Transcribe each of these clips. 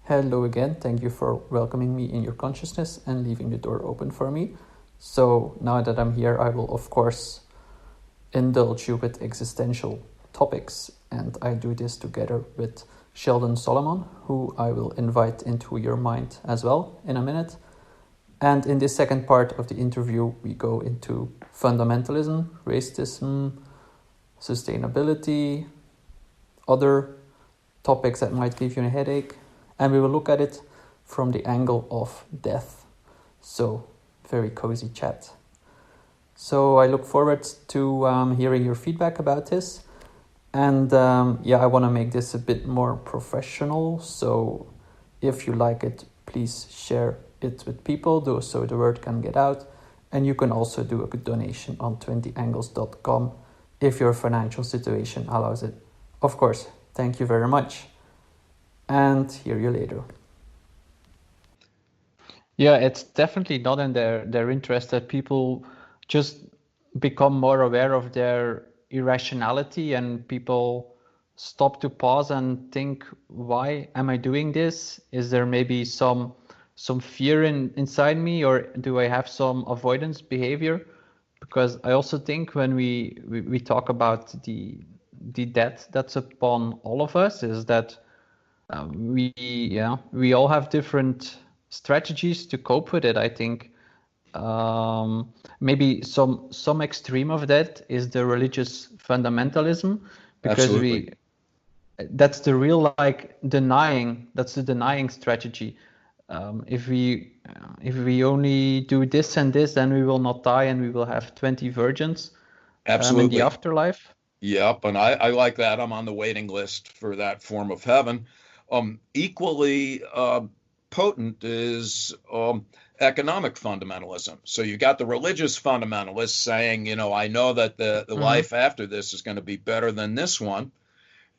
Hello again. Thank you for welcoming me in your consciousness and leaving the door open for me. So now that I'm here, I will of course indulge you with existential topics, and I do this together with Sheldon Solomon, who I will invite into your mind as well in a minute. And in this second part of the interview, we go into fundamentalism, racism, sustainability, other topics that might give you a headache, and we will look at it from the angle of death. So, very cozy chat. So I look forward to hearing your feedback about this. And I want to make this a bit more professional. So if you like it, please share it with people so the word can get out. And you can also do a good donation on 20angles.com if your financial situation allows it. Of course, thank you very much. And hear you later. Yeah, it's definitely not in their interest that people just become more aware of their irrationality and people stop to pause and think, why am I doing this? Is there maybe some fear inside me, or do I have some avoidance behavior? Because I also think when we talk about the debt that's upon all of us, is that we all have different strategies to cope with it. I think maybe some extreme of that is the religious fundamentalism, because Absolutely. that's the real that's the denying strategy. If we only do this and this, then we will not die and we will have 20 virgins in the Absolutely. afterlife. Yep. And I like that. I'm on the waiting list for that form of heaven. Equally potent is economic fundamentalism. So you got the religious fundamentalists saying, I know that the life after this is going to be better than this one.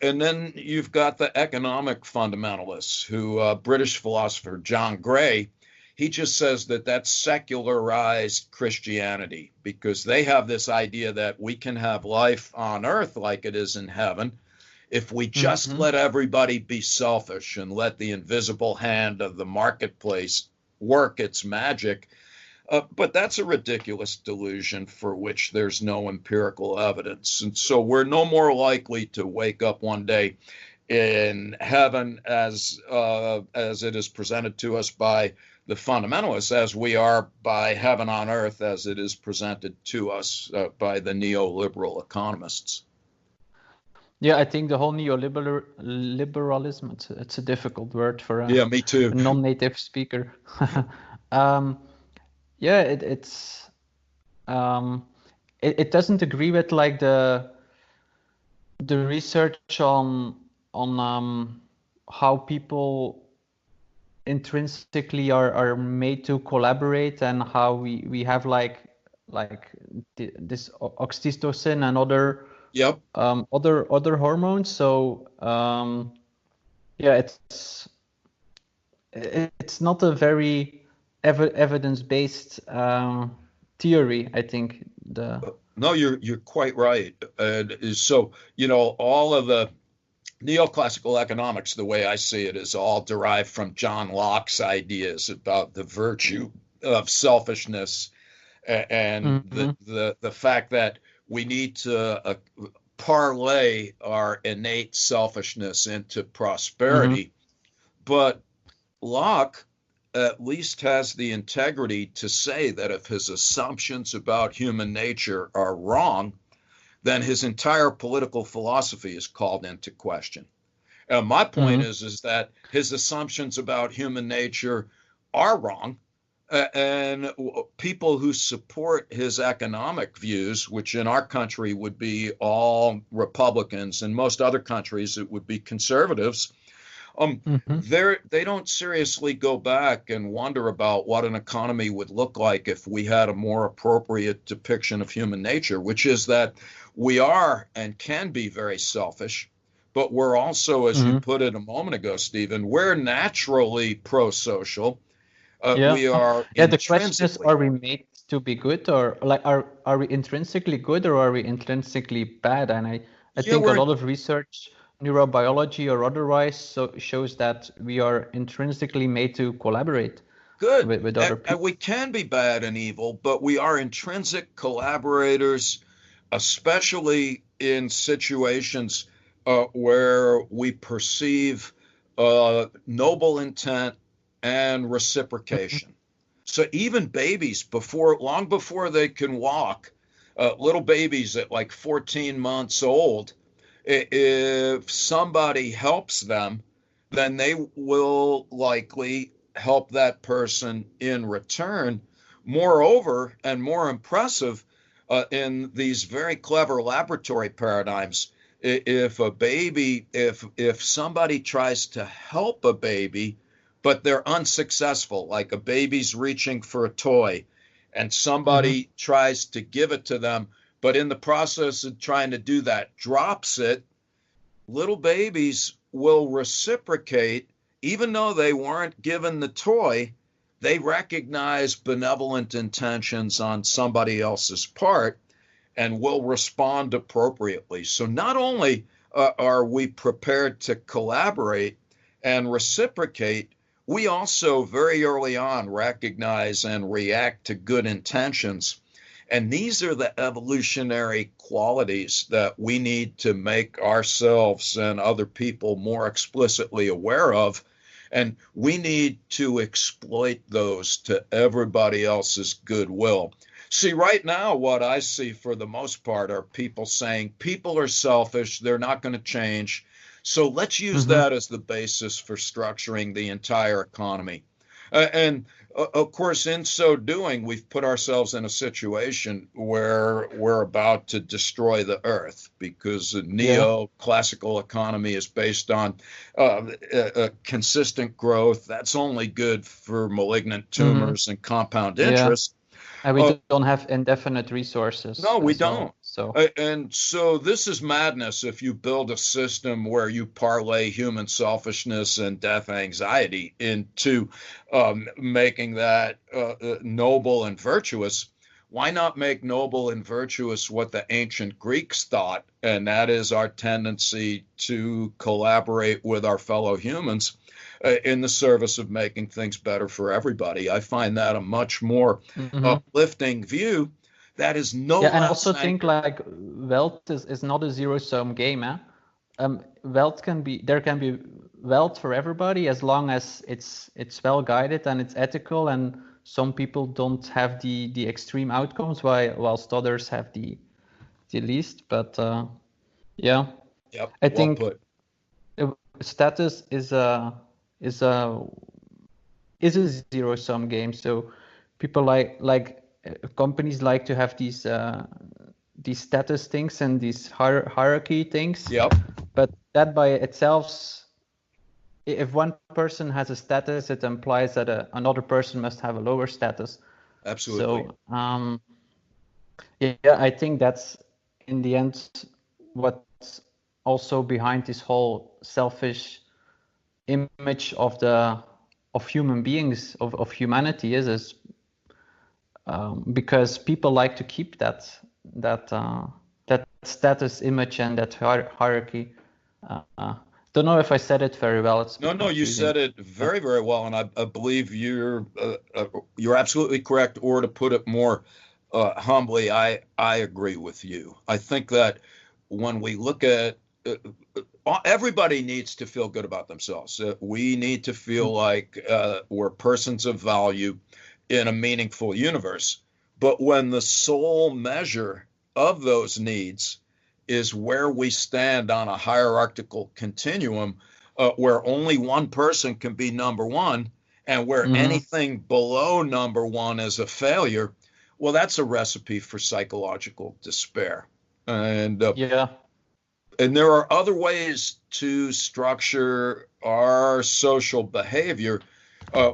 And then you've got the economic fundamentalists who British philosopher John Gray, he just says that that's secularized Christianity, because they have this idea that we can have life on earth like it is in heaven if we just let everybody be selfish and let the invisible hand of the marketplace work its magic. But that's a ridiculous delusion for which there's no empirical evidence. And so we're no more likely to wake up one day in heaven as it is presented to us by the fundamentalists as we are by heaven on earth as it is presented to us by the neoliberal economists. Yeah, I think the whole neoliberalism, it's a difficult word for a me too. non-native speaker. It doesn't agree with like the research on how people intrinsically are made to collaborate, and how we have this oxytocin and other Yep. Other hormones. So it's not a very evidence-based theory, I think. No, you're quite right. So all of the neoclassical economics, the way I see it, is all derived from John Locke's ideas about the virtue of selfishness and the fact that we need to parlay our innate selfishness into prosperity. But Locke at least has the integrity to say that if his assumptions about human nature are wrong, then his entire political philosophy is called into question. And my point is that his assumptions about human nature are wrong. And people who support his economic views, which in our country would be all Republicans, in most other countries it would be conservatives, they don't seriously go back and wonder about what an economy would look like if we had a more appropriate depiction of human nature, which is that we are and can be very selfish, but we're also, as you put it a moment ago, Stephen, we're naturally pro-social. We are the question is, are we made to be good, or like are we intrinsically good, or are we intrinsically bad? And I think a lot of research neurobiology or otherwise, so shows that we are intrinsically made to collaborate Good. with other And people. we can be bad and evil, but we are intrinsic collaborators, especially in situations where we perceive noble intent and reciprocation. So even babies, long before they can walk, little babies at like 14 months old, if somebody helps them, then they will likely help that person in return. Moreover, and more impressive, in these very clever laboratory paradigms, if somebody tries to help a baby, but they're unsuccessful, like a baby's reaching for a toy, and somebody tries to give it to them, but in the process of trying to do that, drops it, little babies will reciprocate, even though they weren't given the toy. They recognize benevolent intentions on somebody else's part and will respond appropriately. So not only are we prepared to collaborate and reciprocate, we also very early on recognize and react to good intentions. And these are the evolutionary qualities that we need to make ourselves and other people more explicitly aware of. And we need to exploit those to everybody else's goodwill. See, right now, what I see for the most part are people saying people are selfish, they're not going to change. So let's use that as the basis for structuring the entire economy. And of course, in so doing, we've put ourselves in a situation where we're about to destroy the earth, because the neoclassical economy is based on consistent growth. That's only good for malignant tumors and compound interest. And we don't have indefinite resources. No, we don't. Well, so. And so this is madness if you build a system where you parlay human selfishness and death anxiety into making that noble and virtuous. Why not make noble and virtuous what the ancient Greeks thought, and that is our tendency to collaborate with our fellow humans in the service of making things better for everybody. I find that a much more uplifting view. That is no less. And I also think like wealth is not a zero-sum game. Wealth can be wealth for everybody as long as it's well guided and it's ethical, and some people don't have the extreme outcomes whilst others have the least. But I think status is a zero-sum game. So people like companies like to have these status things and these hierarchy things. But that by itself, if one person has a status, it implies that another person must have a lower status. Absolutely. So I think that's in the end what's also behind this whole selfish image of human beings, of humanity is because people like to keep that status image and that hierarchy. Don't know if I said it very well. No, you said it very, very well, and I believe you're absolutely correct. Or to put it more humbly, I agree with you. I think that when we look at everybody needs to feel good about themselves. We need to feel like we're persons of value in a meaningful universe. But when the sole measure of those needs is where we stand on a hierarchical continuum, where only one person can be number one, and where anything below number one is a failure, well, that's a recipe for psychological despair. And and there are other ways to structure our social behavior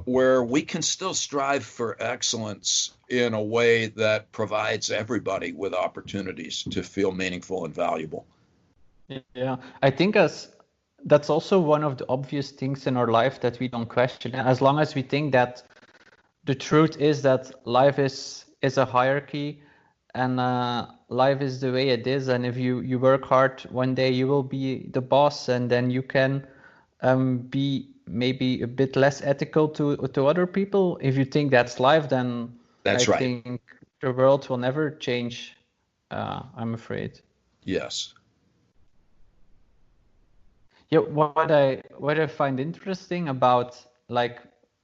where we can still strive for excellence in a way that provides everybody with opportunities to feel meaningful and valuable. Yeah, I think that's also one of the obvious things in our life that we don't question. As long as we think that the truth is that life is a hierarchy, and life is the way it is, and if you work hard, one day you will be the boss, and then you can be maybe a bit less ethical to other people. If you think that's life, then I That's right. think the world will never change, I'm afraid. Yes. Yeah, what I find interesting about, like,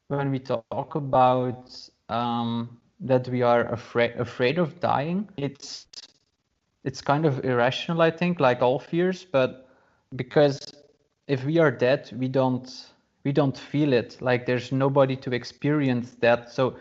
when we talk about that we are afraid of dying, it's kind of irrational, I think, like all fears, but because if we are dead, we don't feel it. Like, there's nobody to experience that. So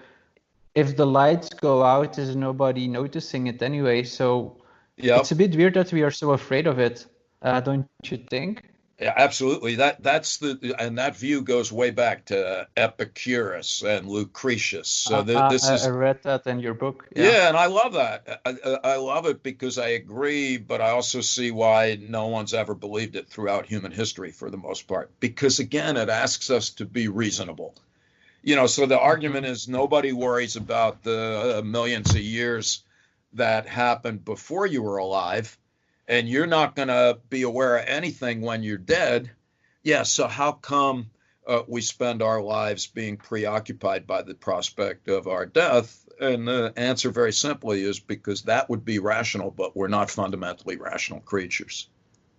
if the lights go out, there's nobody noticing it anyway. So it's Yep. a bit weird that we are so afraid of it, don't you think? Yeah, absolutely. And that view goes way back to Epicurus and Lucretius. So this I is read that in your book. Yeah. yeah, and I love that. I love it because I agree, but I also see why no one's ever believed it throughout human history for the most part. Because again, it asks us to be reasonable. So the argument is nobody worries about the millions of years that happened before you were alive, and you're not going to be aware of anything when you're dead. Yeah, so how come we spend our lives being preoccupied by the prospect of our death? And the answer, very simply, is because that would be rational, but we're not fundamentally rational creatures.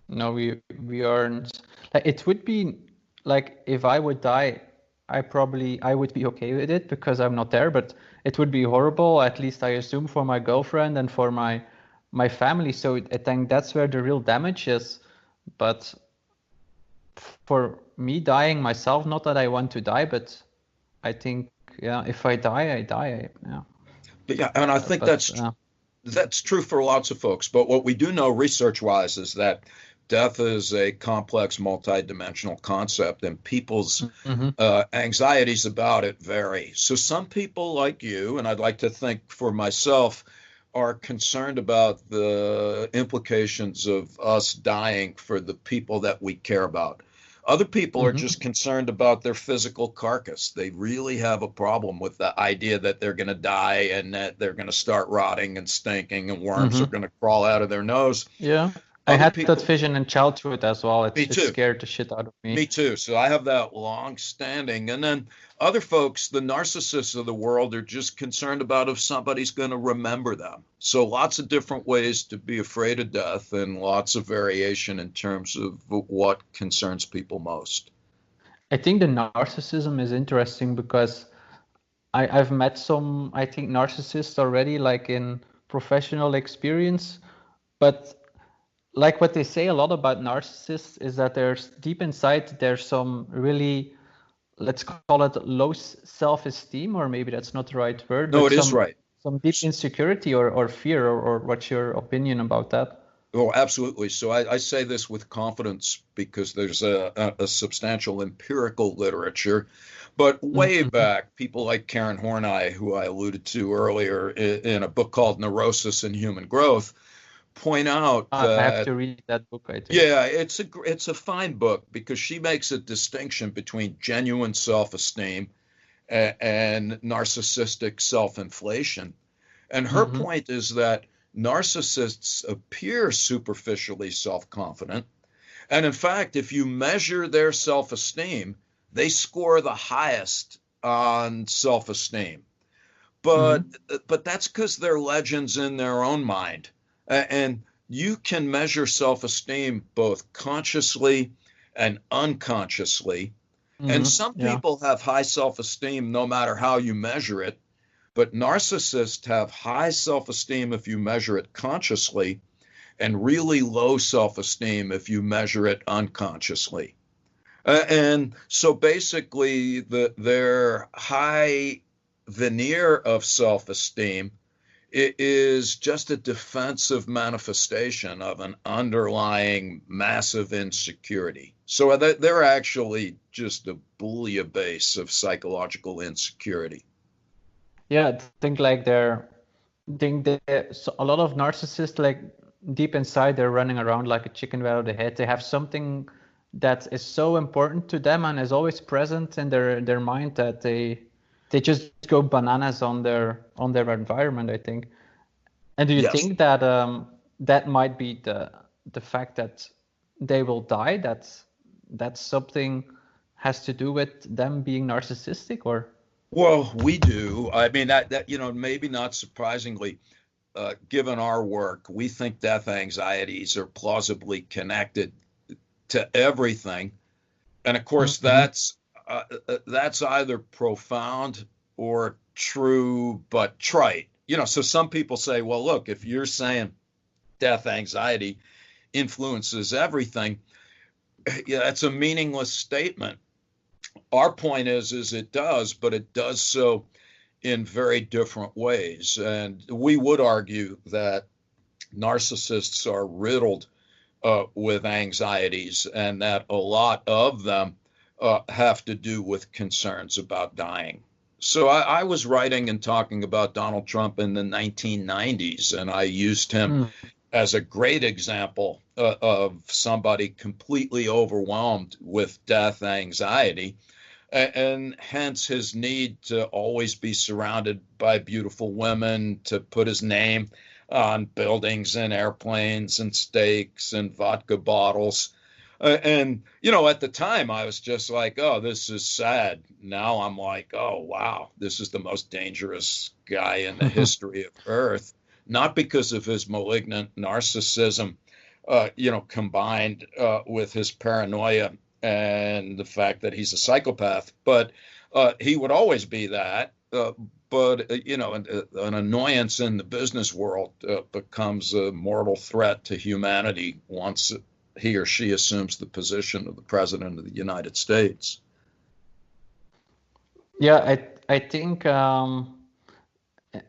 No, we aren't. Like, it would be like, if I would die, I would be okay with it because I'm not there, but it would be horrible, at least I assume, for my girlfriend and for my family. So I think that's where the real damage is. But for me dying myself, not that I want to die, but I think, yeah, if I die, I die. Yeah. But yeah, and I think But that's true for lots of folks. But what we do know research-wise is that death is a complex, multidimensional concept, and people's mhm. anxieties about it vary. So some people like you, and I'd like to think for myself, are concerned about the implications of us dying for the people that we care about. Other people are just concerned about their physical carcass. They really have a problem with the idea that they're going to die and that they're going to start rotting and stinking and worms are going to crawl out of their nose. Yeah, I Other had that people, vision in childhood as well. me It too. scared the shit out of me. Me too. So I have that long standing. And then other folks, the narcissists of the world, are just concerned about if somebody's going to remember them. So lots of different ways to be afraid of death and lots of variation in terms of what concerns people most. I think the narcissism is interesting because I've met some, I think, narcissists already, like in professional experience. But like what they say a lot about narcissists is that there's deep inside, there's some really, let's call it low self-esteem, or maybe that's not the right word, No, but it is right. some deep insecurity or fear, or what's your opinion about that? Oh, absolutely. So I say this with confidence because there's a substantial empirical literature. But way Mhm. back, people like Karen Horney, who I alluded to earlier in a book called Neurosis and Human Growth, point out I have that to read that book, I think. yeah, it's a fine book because she makes a distinction between genuine self-esteem and narcissistic self-inflation. And her Hmm. point is that narcissists appear superficially self-confident. And in fact, if you measure their self-esteem, they score the highest on self-esteem. But Hmm. but that's because they're legends in their own mind. And you can measure self-esteem both consciously and unconsciously. And Hmm. some Yeah. people have high self-esteem no matter how you measure it. But narcissists have high self-esteem if you measure it consciously, and really low self-esteem if you measure it unconsciously. And so basically, their high veneer of self-esteem is just a defensive manifestation of an underlying massive insecurity. So they're actually just a bouillabaisse of psychological insecurity. Yeah, I think like so a lot of narcissists, like deep inside, they're running around like a chicken without a head. They have something that is so important to them and is always present in their mind that they just go bananas on their environment, I think. And do you Yes. think that that might be the fact that they will die? That something has to do with them being narcissistic, or? Well, we do. I mean, that maybe not surprisingly, given our work, we think death anxieties are plausibly connected to everything. And of course, Mhm. that's either profound or true, but trite. So some people say, well, look, if you're saying death anxiety influences everything, yeah, that's a meaningless statement. Our point is it does, but it does so in very different ways. And we would argue that narcissists are riddled with anxieties, and that a lot of them have to do with concerns about dying. So I was writing and talking about Donald Trump in the 1990s, and I used him Mm. as a great example of somebody completely overwhelmed with death anxiety, and hence his need to always be surrounded by beautiful women, to put his name on buildings and airplanes and steaks and vodka bottles. And at the time, I was just like, oh, this is sad. Now I'm like, oh, wow, this is the most dangerous guy in the history of Earth. Not because of his malignant narcissism, combined with his paranoia and the fact that he's a psychopath, but he would always be that. But an annoyance in the business world becomes a mortal threat to humanity once he or she assumes the position of the president of the United States. Yeah, I think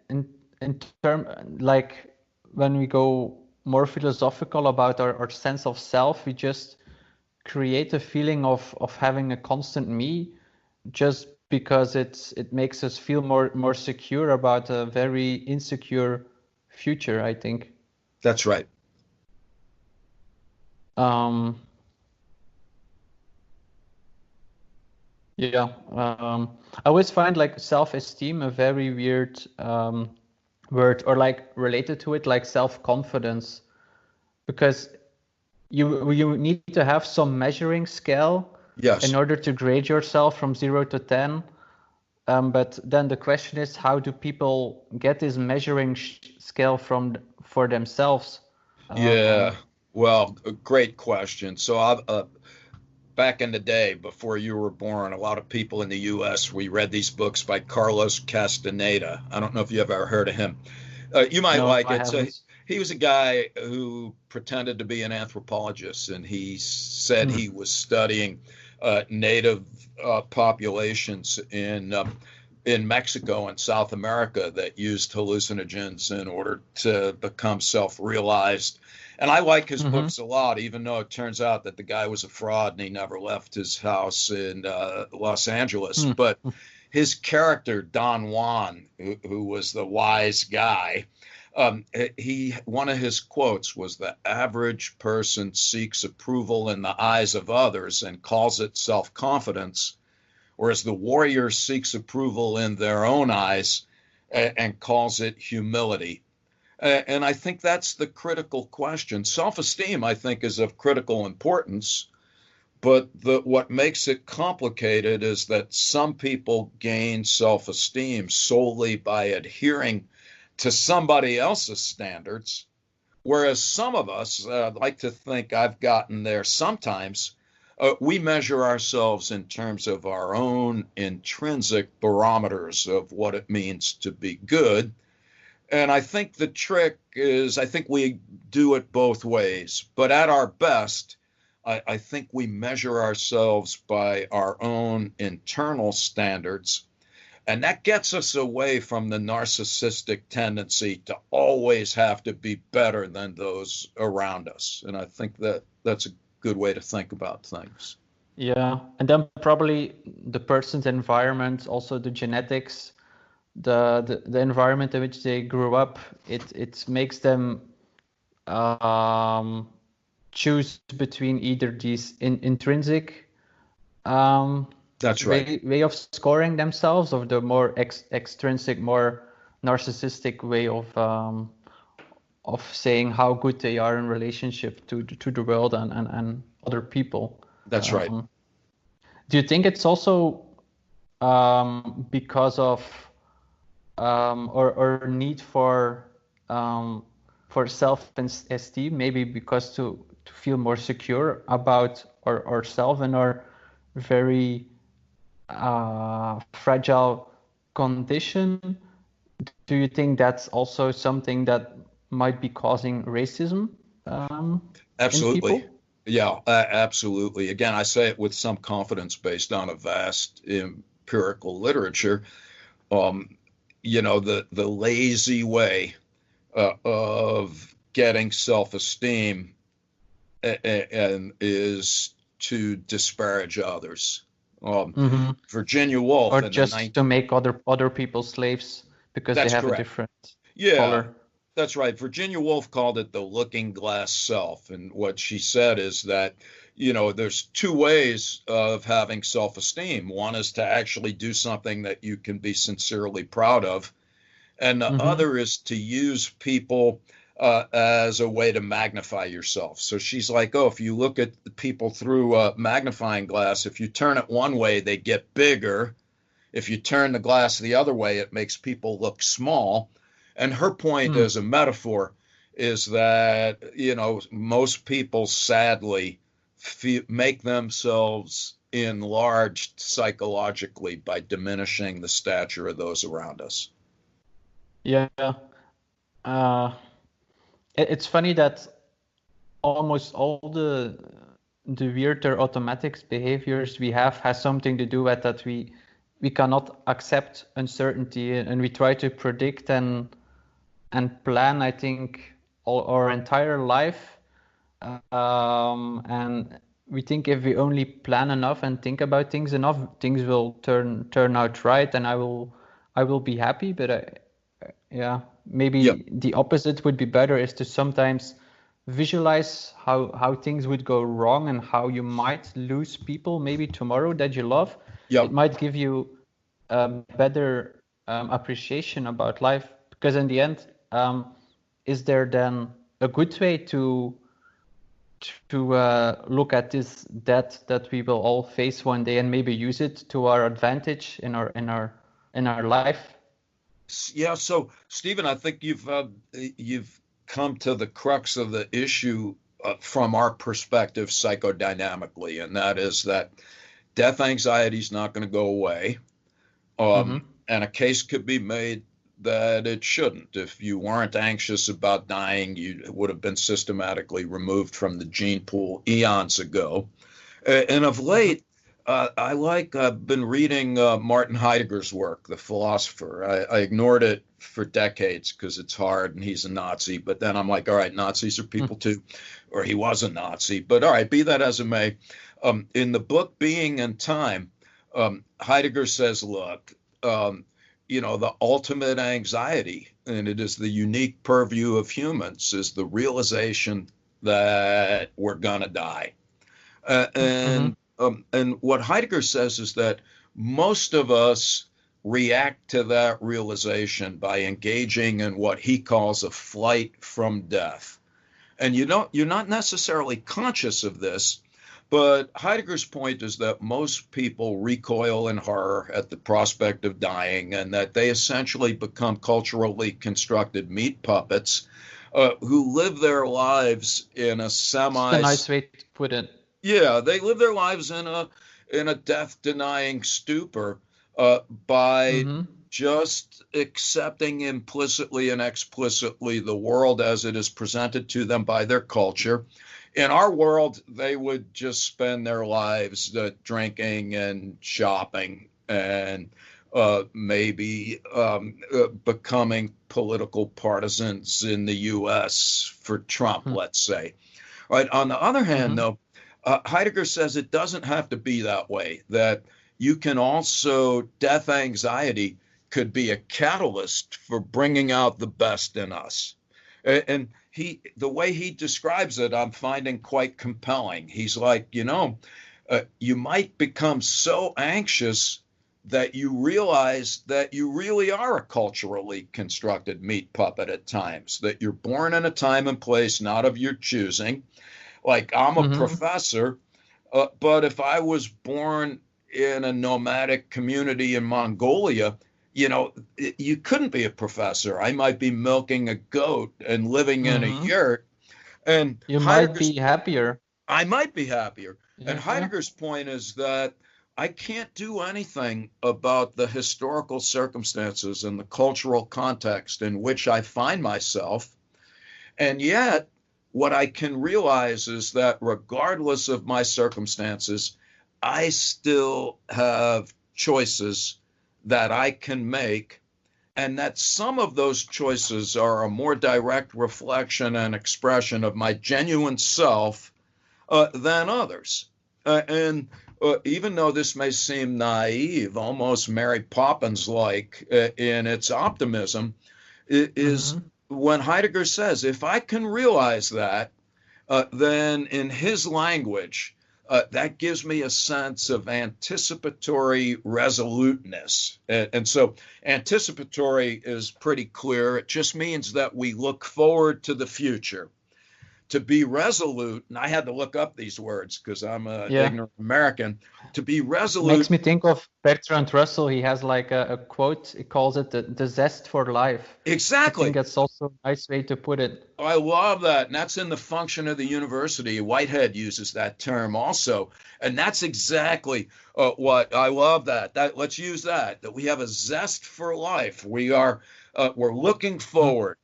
in in term like when we go more philosophical about our sense of self, we just create a feeling of having a constant me, just because it makes us feel more secure about a very insecure future, I think. That's right. Um, yeah, I always find like self-esteem a very weird word, or like related to it, like self-confidence, because you need to have some measuring scale in Yes. order to grade yourself from 0 to 10. But then the question is, how do people get this measuring scale for themselves? Yeah. Um, Well, a great question. So back in the day, before you were born, a lot of people in the U.S., we read these books by Carlos Castaneda. I don't know if you have ever heard of him. You might no, like I it. So haven't. he was a guy who pretended to be an anthropologist, and he said Hmm. he was studying native populations in Mexico and South America that used hallucinogens in order to become self-realized. And I like his Mm-hmm. books a lot, even though it turns out that the guy was a fraud and he never left his house in Los Angeles. Hmm. But his character, Don Juan, who was the wise guy, one of his quotes was, "The average person seeks approval in the eyes of others and calls it self-confidence, whereas the warrior seeks approval in their own eyes and calls it humility." And I think that's the critical question. Self-esteem, I think, is of critical importance, but what makes it complicated is that some people gain self-esteem solely by adhering to somebody else's standards, whereas some of us like to think I've gotten there sometimes. We measure ourselves in terms of our own intrinsic barometers of what it means to be good. And I think the trick is, I think we do it both ways, but at our best, I think we measure ourselves by our own internal standards. And that gets us away from the narcissistic tendency to always have to be better than those around us. And I think that that's a good way to think about things. Yeah, and then probably the person's environment, also the genetics, the environment in which they grew up, it makes them um, choose between either these intrinsic um, That's right. way of scoring themselves, or the more extrinsic, more narcissistic way of saying how good they are in relationship to the world and other people. That's right. Do you think it's also because of or need for self-esteem, maybe because to feel more secure about ourselves and our very fragile condition? Do you think that's also something that might be causing racism in Absolutely. people? Yeah, absolutely. Again, I say it with some confidence based on a vast empirical literature. The lazy way of getting self-esteem and is to disparage others. Virginia Woolf Or in the just to make other people slaves because they That's have a correct. different Yeah, color. that's right. Virginia Woolf called it the looking glass self. And what she said is that, there's two ways of having self-esteem. One is to actually do something that you can be sincerely proud of. And the Mm-hmm. other is to use people as a way to magnify yourself. So she's like, oh, if you look at the people through a magnifying glass, if you turn it one way, they get bigger. If you turn the glass the other way, it makes people look small. And her point as a metaphor is that, most people sadly make themselves enlarged psychologically by diminishing the stature of those around us. Yeah. Uh, it's funny that almost all the weirder automatic behaviors we have has something to do with that we cannot accept uncertainty and we try to predict and plan, I think, all our entire life. And we think if we only plan enough and think about things enough, things will turn out right, and I will be happy. But yeah, Yep. maybe the opposite would be better, is to sometimes visualize how things would go wrong and how you might lose people maybe tomorrow that you love. It Yep. might give you a better appreciation about life, because in the end, is there then a good way to look at this debt that we will all face one day and maybe use it to our advantage in our life? Yeah. So, Stephen, I think you've come to the crux of the issue from our perspective psychodynamically, and that is that death anxiety is not going to go away. Mm-hmm. And a case could be made that it shouldn't. If you weren't anxious about dying, you would have been systematically removed from the gene pool eons ago. And of late, I've been reading Martin Heidegger's work, the philosopher. I ignored it for decades because it's hard and he's a Nazi. But then I'm like, all right, Nazis are people too, or he was a Nazi. But all right, be that as it may, in the book Being and Time, Heidegger says, look, the ultimate anxiety, and it is the unique purview of humans, is the realization that we're gonna die. Mm-hmm. And what Heidegger says is that most of us react to that realization by engaging in what he calls a flight from death. And you're not necessarily conscious of this, but Heidegger's point is that most people recoil in horror at the prospect of dying, and that they essentially become culturally constructed meat puppets who live their lives in a It's a nice way to put it. yeah, they live their lives in a death-denying stupor by Mm-hmm. just accepting implicitly and explicitly the world as it is presented to them by their culture. In our world, they would just spend their lives drinking and shopping and maybe becoming political partisans in the U.S. for Trump, let's say. Right. On the other hand, Mm-hmm. though, Heidegger says it doesn't have to be that way, that you can also, death anxiety could be a catalyst for bringing out the best in us. And the way he describes it, I'm finding quite compelling. He's like, you might become so anxious that you realize that you really are a culturally constructed meat puppet at times, that you're born in a time and place not of your choosing. Like I'm a Mm-hmm. professor, but if I was born in a nomadic community in Mongolia, you couldn't be a professor. I might be milking a goat and living in a Mm-hmm. yurt. And You might Heidegger's be happier. I might be happier. And Yeah. Heidegger's point is that I can't do anything about the historical circumstances and the cultural context in which I find myself. And yet, what I can realize is that regardless of my circumstances, I still have choices that I can make, and that some of those choices are a more direct reflection and expression of my genuine self than others. And even though this may seem naive, almost Mary Poppins like in its optimism, is Mm-hmm. when Heidegger says, if I can realize that, then in his language, that gives me a sense of anticipatory resoluteness. And so anticipatory is pretty clear. It just means that we look forward to the future. To be resolute, and I had to look up these words because I'm an Yeah. ignorant American, to be Makes resolute. me think of Bertrand Russell. He has like a quote. He calls it the zest for life. I think Exactly. that's also a nice way to put it. I love that. And that's in the function of the university. Whitehead uses that term also. And that's exactly what I love that. Let's use that we have a zest for life. We're looking Mhm. forward.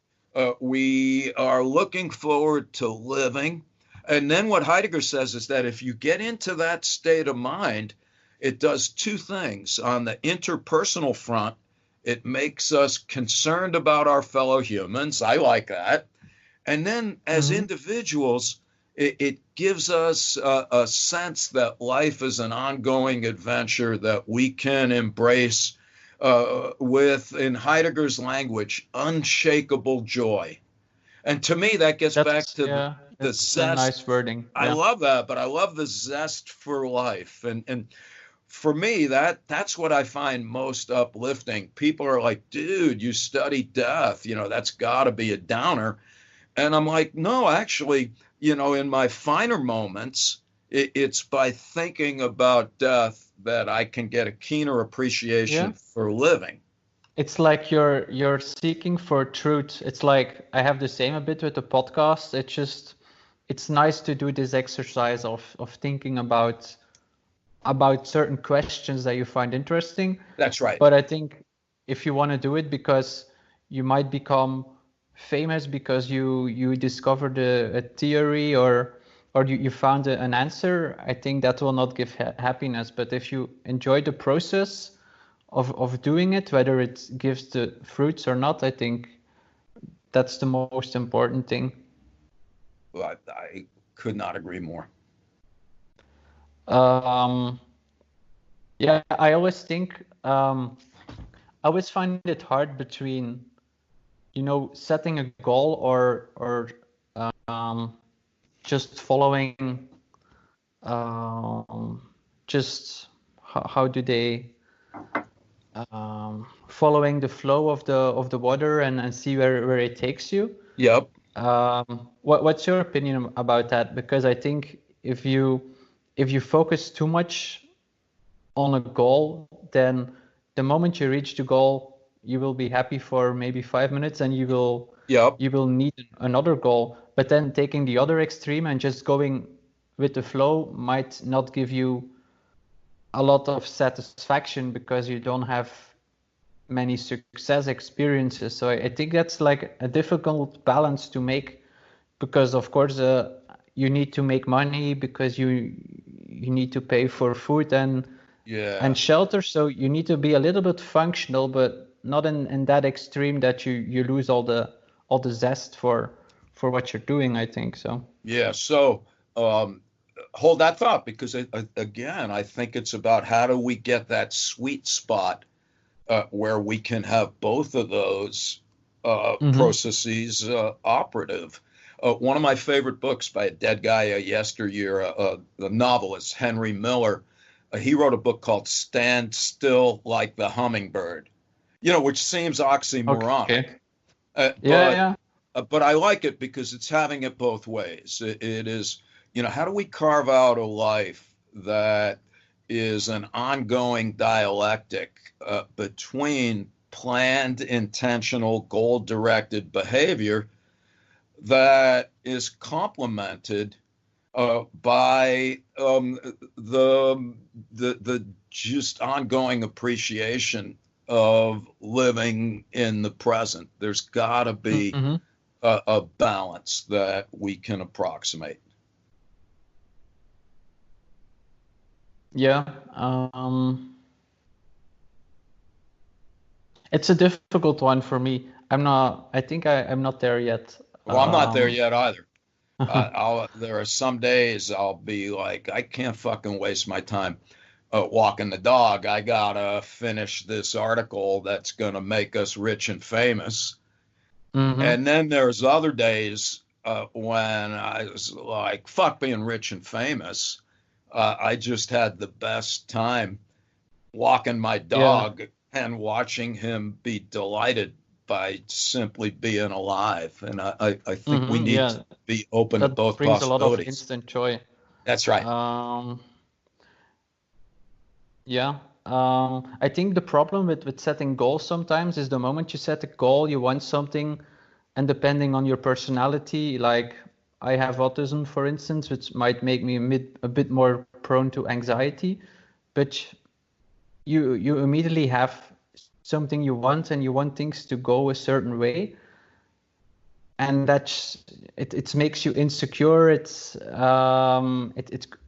We are looking forward to living. And then what Heidegger says is that if you get into that state of mind, it does two things. On the interpersonal front, it makes us concerned about our fellow humans. I like that. And then as Mhm. individuals, it gives us a sense that life is an ongoing adventure that we can embrace with, in Heidegger's language, unshakable joy. And to me, that gets back That's to yeah. the It's a zest. nice wording. I Yeah. love that, but I love the zest for life. And for me, that's what I find most uplifting. People are like, dude, you study death. That's got to be a downer. And I'm like, no, actually, in my finer moments, it's by thinking about death that I can get a keener Yeah. appreciation for living. It's like you're seeking for truth. It's like I have the same a bit with the podcast. It's nice to do this exercise of thinking about certain questions that you find interesting. That's right. But I think if you want to do it because you might become famous because you discovered a theory or you found an answer, I think that will not give happiness. But if you enjoy the process of doing it, whether it gives the fruits or not, I think that's the most important thing. I could not agree more. Um, yeah, I always think I always find it hard between setting a goal or um, just following um, just how do they following the flow of the water and see where it takes you. Yep. What's your opinion about that? Because I think if you focus too much on a goal, then the moment you reach the goal, you will be happy for maybe 5 minutes and Yep. you will need another goal. But then taking the other extreme and just going with the flow might not give you a lot of satisfaction because you don't have many success experiences. So I think that's like a difficult balance to make because of course you need to make money because you need to pay for food and Yeah. shelter. So you need to be a little bit functional, but not in that extreme that you lose all the zest for what you're doing, I think so. Yeah. So um, hold that thought because, again, I think it's about how do we get that sweet spot where we can have both of those Mm-hmm. processes operative. One of my favorite books by a dead guy yesteryear, the novelist Henry Miller, he wrote a book called Stand Still Like the Hummingbird, which seems oxymoronic. Okay. Uh, Yeah, but yeah. but I like it because it's having it both ways. It is, how do we carve out a life that is an ongoing dialectic between planned, intentional, goal-directed behavior that is complemented by the just ongoing appreciation of living in the present. There's got to be Mm-hmm. a balance that we can approximate. Yeah. It's a difficult one for me. I think I'm not there yet. Well, I'm not there Um, yet either. There are some days I'll be like, I can't fucking waste my time walking the dog. I gotta finish this article that's gonna make us rich and famous. mhm. And then there's other days when I was like, fuck being rich and famous. I just had the best time walking my Yeah, dog and watching him be delighted by simply being alive. And I think we need to yeah. be open to That both brings a lot of possibilities. instant joy. That's right. Um, yeah. I think the problem with setting goals sometimes is the moment you set a goal, you want something, and depending on your personality, like I have autism, for instance, which might make me a bit more prone to anxiety, but you immediately have something you want and you want things to go a certain way, and it makes you insecure. It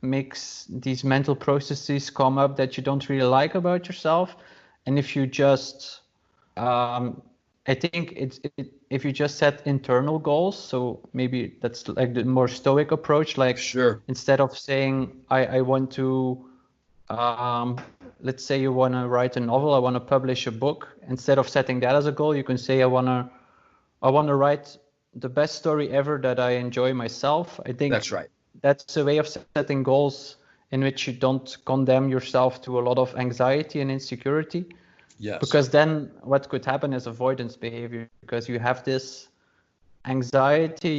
makes these mental processes come up that you don't really like about yourself. And if you just I think if you just set internal goals, so maybe that's like the more stoic approach, like Sure. instead of saying I want to um, let's say you want to write a novel, I want to publish a book. Instead of setting that as a goal, you can say I want to write the best story ever that I enjoy myself. I That's think right. that's a way of setting goals in which you don't condemn yourself to a lot of anxiety and insecurity. Yes. Because then what could happen is avoidance behavior. Because you have this anxiety,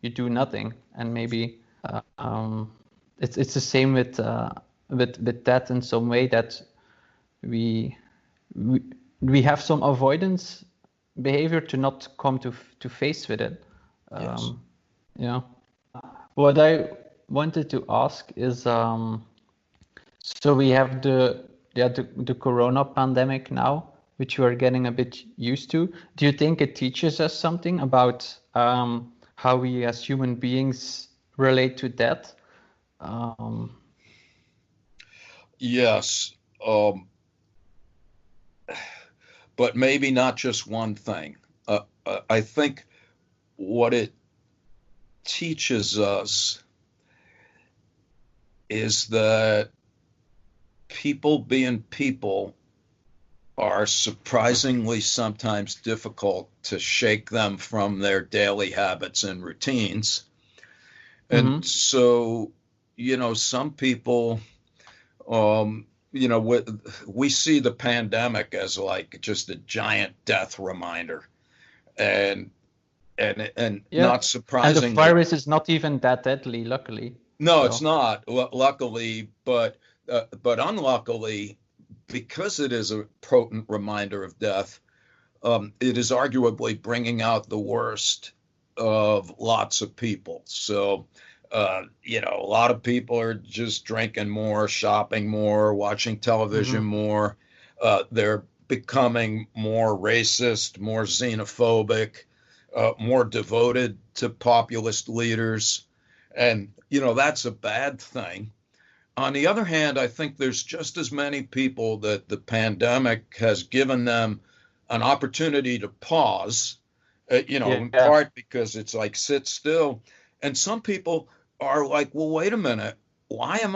you do nothing, and maybe it's the same with that in some way that we we we have some avoidance behavior to not come to face with it. Yes. Um, yeah. What I wanted to ask is, so we have the Corona pandemic now, which we are getting a bit used to. Do you think it teaches us something about how we as human beings relate to death? Um, Yes. But maybe not just one thing. I think what it teaches us is that people being people are surprisingly sometimes difficult to shake them from their daily habits and routines. And mhm. so, some people, we see the pandemic as like just a giant death reminder. And and Yeah, not and the surprisingly, virus is not even that deadly, luckily. no, it's So, not. Luckily, but unluckily, because it is a potent reminder of death, it is arguably bringing out the worst of lots of people. So, a lot of people are just drinking more, shopping more, watching television mhm, more. They're becoming more racist, more xenophobic, more devoted to populist leaders. And, that's a bad thing. On the other hand, I think there's just as many people that the pandemic has given them an opportunity to pause, in yeah, part because it's like sit still. And some people are like, well, wait a minute. Why am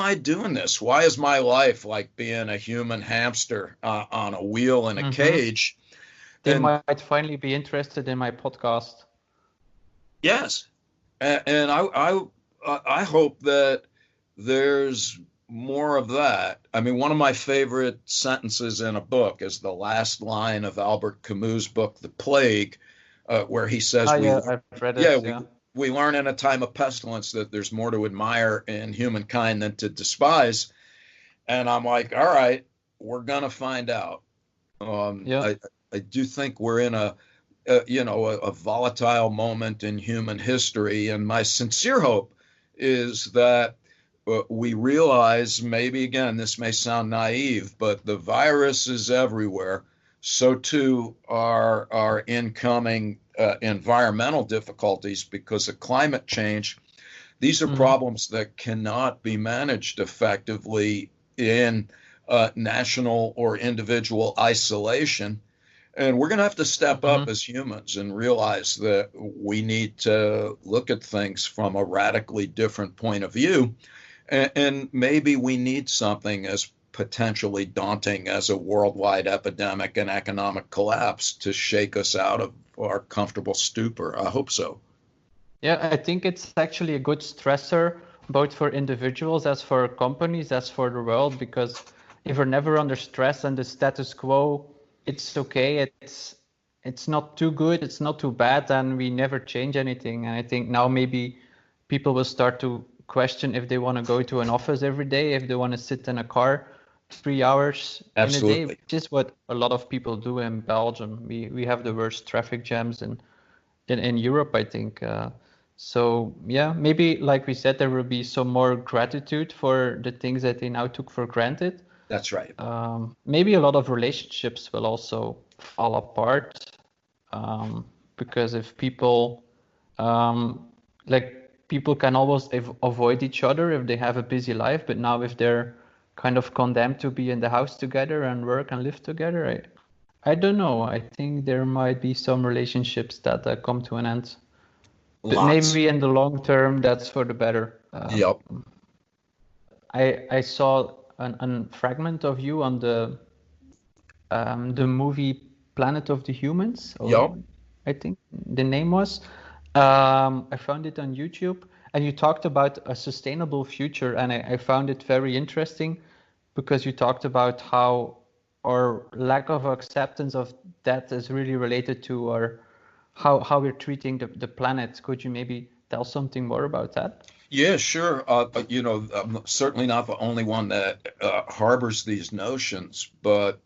I doing this? Why is my life like being a human hamster on a wheel in a mhm. cage? They And might finally be interested in my podcast. yes, and I hope that there's more of that. I mean, one of my favorite sentences in a book is the last line of Albert Camus' book, The Plague, where he Ah, says, yeah, I've read yeah, it. we, Yeah. we learn in a time of pestilence that there's more to admire in humankind than to despise. And I'm like, all right, we're going to find out. Um, Yeah. I, I do think we're in a volatile moment in human history. And my sincere hope is that we realize, maybe again, this may sound naive, but the virus is everywhere. So too are our incoming environmental difficulties because of climate change. These are Hmm. problems that cannot be managed effectively in national or individual isolation. And we're going to have to step up Hmm. as humans and realize that we need to look at things from a radically different point of view. And maybe we need something as potentially daunting as a worldwide epidemic and economic collapse to shake us out of our comfortable stupor. I hope so. Yeah, I think it's actually a good stressor, both for individuals as for companies, as for the world, because if we're never under stress and the status quo, it's okay. It's not too good, it's not too bad, and we never change anything. And I think now maybe people will start to question if they want to go to an office every day, if they want to sit in a car 3 hours in a day, Absolutely. which is what a lot of people do in Belgium. We have the worst traffic jams in Europe, I think. So yeah, maybe like we said, there will be some more gratitude for the things that they now took for granted. That's right. Maybe a lot of relationships will also fall apart, because if people like people can almost avoid each other if they have a busy life, but now if they're kind of condemned to be in the house together and work and live together, I don't know. I think there might be some relationships that come to an end. But Lots. maybe in the long term, that's for the better. Yep. I saw an fragment of you on the movie Planet of the Humans, or Yep. I think the name was. I found it on YouTube, and you talked about a sustainable future, and I found it very interesting because you talked about how our lack of acceptance of that is really related to our how we're treating the planet. Could you maybe tell something more about that? Yeah, sure. I'm certainly not the only one that harbors these notions, but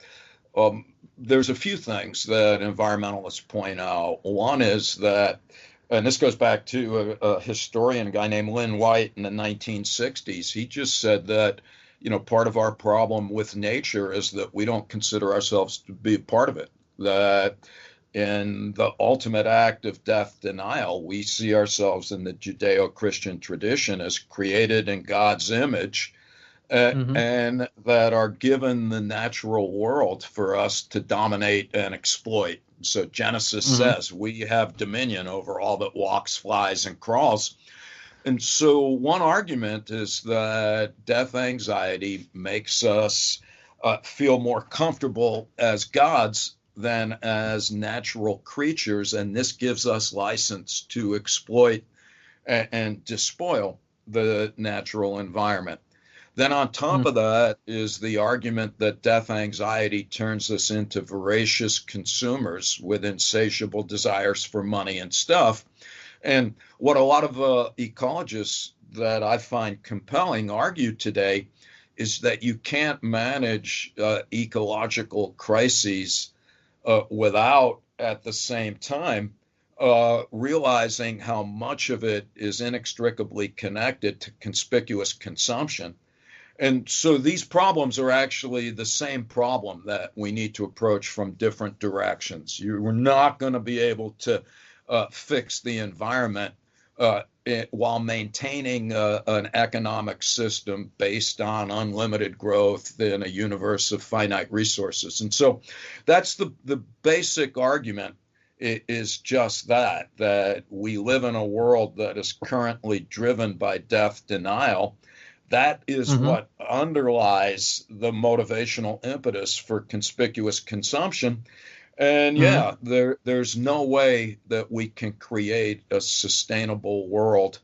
there's a few things that environmentalists point out. One is that, and this goes back to a historian, a guy named Lynn White in the 1960s. He just said that, part of our problem with nature is that we don't consider ourselves to be a part of it. That in the ultimate act of death denial, we see ourselves in the Judeo-Christian tradition as created in God's image, Mm-hmm. and that are given the natural world for us to dominate and exploit. So Genesis Mm-hmm. says we have dominion over all that walks, flies, and crawls. And so one argument is that death anxiety makes us feel more comfortable as gods than as natural creatures, and this gives us license to exploit and despoil the natural environment. Then, on top of that, is the argument that death anxiety turns us into voracious consumers with insatiable desires for money and stuff. And what a lot of ecologists that I find compelling argue today is that you can't manage ecological crises without, at the same time, realizing how much of it is inextricably connected to conspicuous consumption. And so these problems are actually the same problem that we need to approach from different directions. You're not going to be able to fix the environment while maintaining an economic system based on unlimited growth in a universe of finite resources. And so that's the basic argument. It is just that we live in a world that is currently driven by death denial. That is Mm-hmm. what underlies the motivational impetus for conspicuous consumption. And Mm-hmm. yeah, there's no way that we can create a sustainable world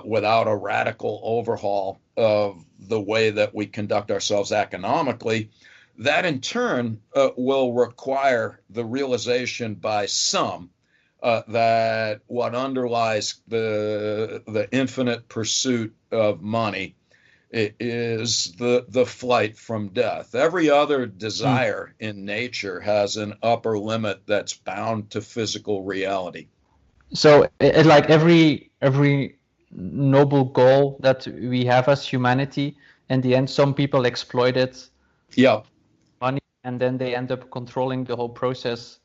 without a radical overhaul of the way that we conduct ourselves economically, that in turn will require the realization by some that what underlies the infinite pursuit of money is the flight from death. Every other desire in nature has an upper limit that's bound to physical reality. So like every noble goal that we have as humanity, in the end, some people exploit it, Yeah, money, and then they end up controlling the whole process.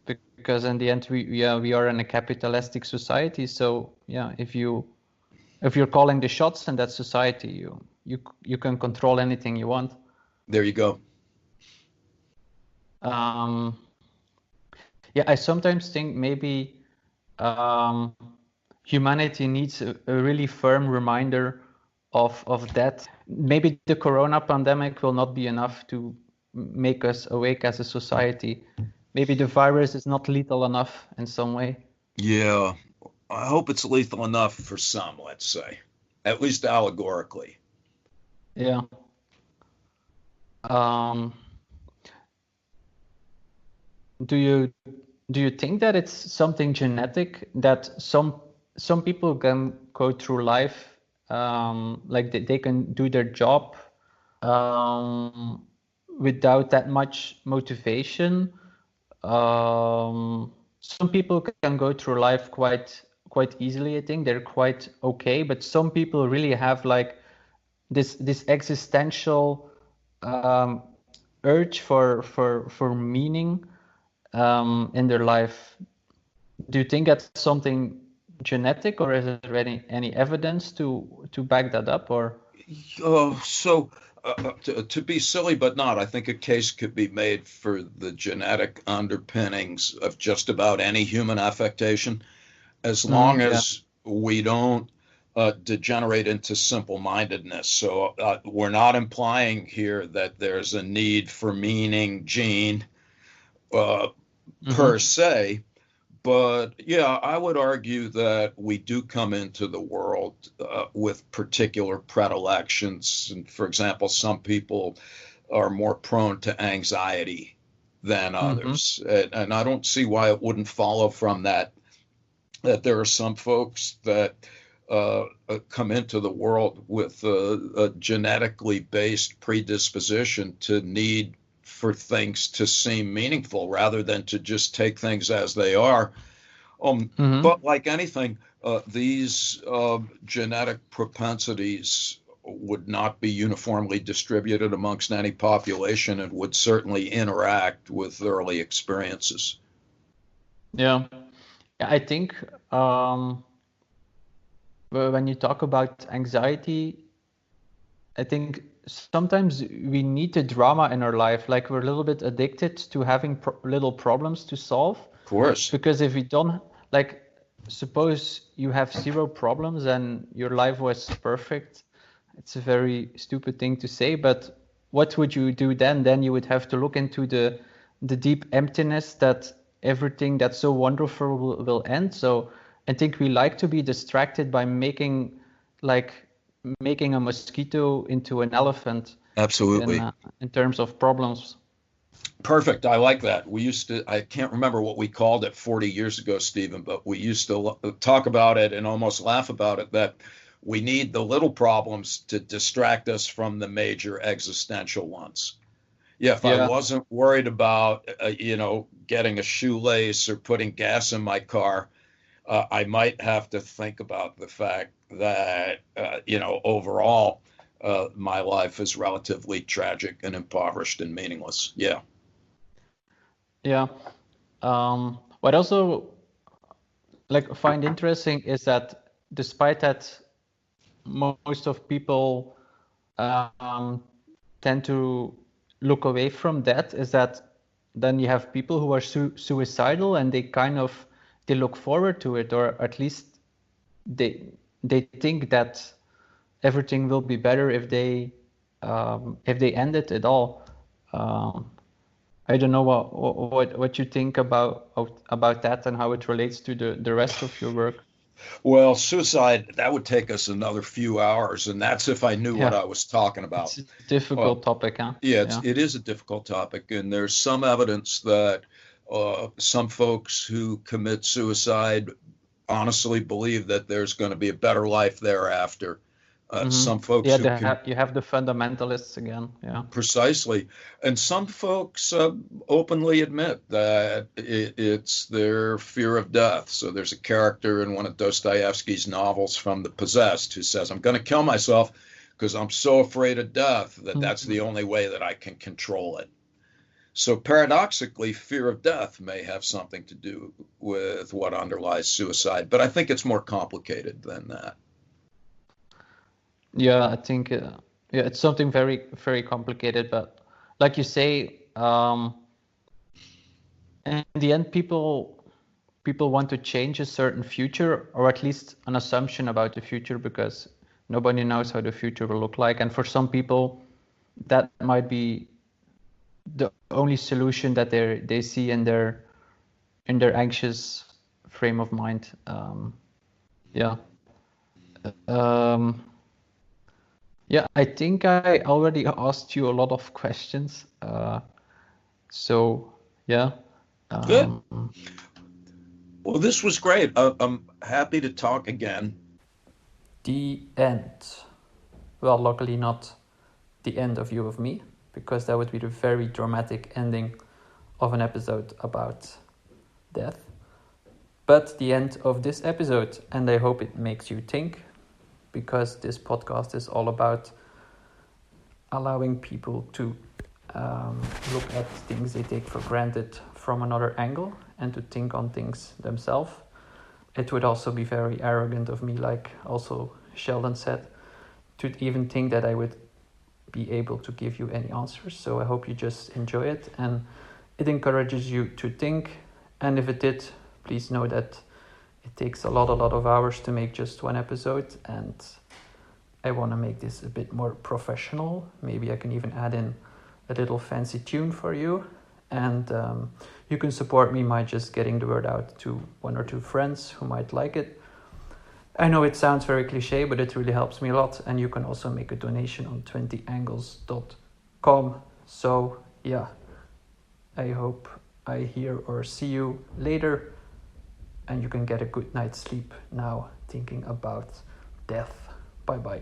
Because in the end, we are in a capitalistic society. So yeah, if you're calling the shots in that society, you can control anything you want. there you go. Yeah, I sometimes think maybe humanity needs a really firm reminder of that. Maybe the corona pandemic will not be enough to make us awake as a society. Maybe the virus is not lethal enough in some way. Yeah, I hope it's lethal enough for some, let's say, at least allegorically. Yeah. Um, do you think that it's something genetic that some people can go through life like they can do their job um, without that much motivation? Some people can go through life quite easily. I think they're quite okay, but some people really have like this existential um, urge for meaning in their life. Do you think that's something genetic, or is there any evidence to back that up? Or To be silly but not, I think a case could be made for the genetic underpinnings of just about any human affectation, as long yeah, as we don't degenerate into simple-mindedness. So we're not implying here that there's a need for meaning gene per se. But yeah, I would argue that we do come into the world with particular predilections. And for example, some people are more prone to anxiety than others. And I don't see why it wouldn't follow from that there are some folks that come into the world with a genetically based predisposition to need for things to seem meaningful rather than to just take things as they are. But like anything, these genetic propensities would not be uniformly distributed amongst any population and would certainly interact with early experiences. yeah. I think when you talk about anxiety, I think sometimes we need the drama in our life. Like we're a little bit addicted to having little problems to solve. Of course. Because if we don't, like, suppose you have zero problems and your life was perfect. It's a very stupid thing to say, but what would you do then? Then you would have to look into the deep emptiness that everything that's so wonderful will end. So I think we like to be distracted by making a mosquito into an elephant Absolutely. in terms of problems. Perfect. I like that. I can't remember what we called it 40 years ago, Stephen, but we used to talk about it and almost laugh about it, that we need the little problems to distract us from the major existential ones. Yeah, if I wasn't worried about, getting a shoelace or putting gas in my car, I might have to think about the fact that, overall, my life is relatively tragic and impoverished and meaningless. Yeah. Yeah. What I also find interesting is that despite that, most of people tend to look away from that. Is that then you have people who are suicidal and they look forward to it, or at least they think that everything will be better if they end it at all. I don't know what you think about that and how it relates to the rest of your work. Well, suicide, that would take us another few hours, and that's if I knew what Yeah, I was talking it's about. a difficult topic, huh? Yeah, Yeah. it is a difficult topic, and there's some evidence that some folks who commit suicide honestly believe that there's going to be a better life thereafter. Some folks Yeah, who can you have the fundamentalists again. Yeah. precisely, and some folks openly admit that it's their fear of death. So there's a character in one of Dostoevsky's novels from The Possessed who says, "I'm going to kill myself because I'm so afraid of death that that's the only way that I can control it." So paradoxically, fear of death may have something to do with what underlies suicide, but I think it's more complicated than that. Yeah, I think yeah, it's something very, very complicated, but like you say, in the end, people want to change a certain future, or at least an assumption about the future, because nobody knows how the future will look like. And for some people, that might be the only solution that they see in their anxious frame of mind. Yeah. Um, yeah, I think I already asked you a lot of questions. So yeah. Good. Um, Well, this was great. I'm happy to talk again. the end. Well, luckily not the end of you of me, because that would be the very dramatic ending of an episode about death. But the end of this episode, and I hope it makes you think, because this podcast is all about allowing people to look at things they take for granted from another angle and to think on things themselves. It would also be very arrogant of me, like also Sheldon said, to even think that I would be able to give you any answers. So I hope you just enjoy it and it encourages you to think. And if it did, please know that it takes a lot of hours to make just one episode, and I want to make this a bit more professional. Maybe I can even add in a little fancy tune for you. And you can support me by just getting the word out to one or two friends who might like it. I know it sounds very cliche, but it really helps me a lot. And you can also make a donation on 20angles.com. So yeah, I hope I hear or see you later. And you can get a good night's sleep now thinking about death. Bye bye.